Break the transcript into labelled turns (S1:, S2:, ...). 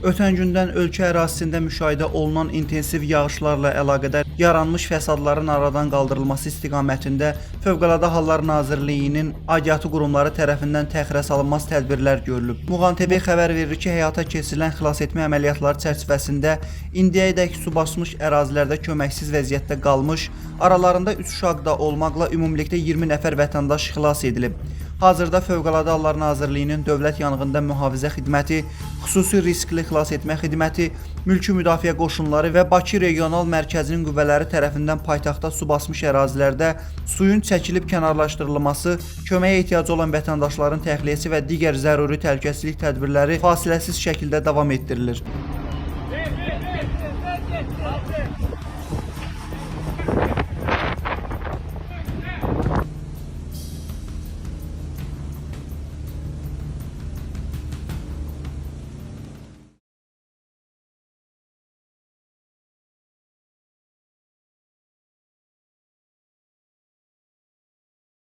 S1: Ötən gündən ölkə ərazisində müşahidə olunan intensiv yağışlarla əlaqədar yaranmış fəsadların aradan qaldırılması istiqamətində Fövqəladə Hallar Nazirliyinin aidiyyatı qurumları tərəfindən təxirə salınmaz tədbirlər görülüb. Muğan TV xəbər verir ki, həyata keçirilən xilasetmə əməliyyatları çərçivəsində indiyədək su basmış ərazilərdə köməksiz vəziyyətdə qalmış, aralarında 3 uşaq da olmaqla ümumilikdə 20 nəfər vətəndaş xilas edilib. Hazırda Fövqəladə Hallar Nazirliyinin Dövlət Yanğından Mühafizə Xidməti, Xüsusi Riskli Xilasetmə Xidməti, Mülki Müdafiə Qoşunları və Bakı Regional Mərkəzinin qüvvələri tərəfindən paytaxtda su basmış ərazilərdə suyun çəkilib kənarlaşdırılması, köməyə ehtiyacı olan vətəndaşların təxliyəsi və digər zəruri təhlükəsizlik tədbirləri fasiləsiz şəkildə davam etdirilir.